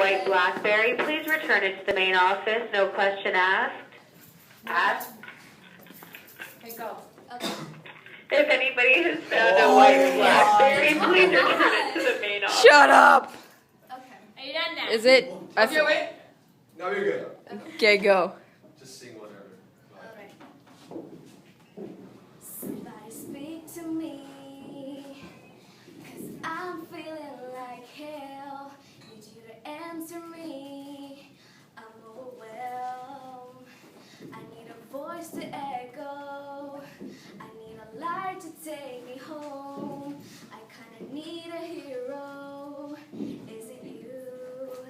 white BlackBerry. Please return it to the main office. No question asked. Asked. Okay, go. Okay. If anybody has found a white BlackBerry, please return it to the main office. Shut up! Okay. Are you done now? Is it? Okay, wait. No, you're good. Okay, go. Just sing whatever. Alright. Somebody speak to me, 'cause I'm feeling like hell. Need you to answer me. I'm overwhelmed. I need a voice to echo. I need a light to take me home. I kinda need a hero. Is it you?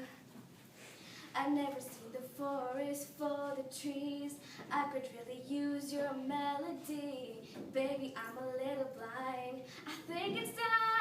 I've never seen the forest for the trees. I could really use your melody. Baby, I'm a little blind. I think it's time.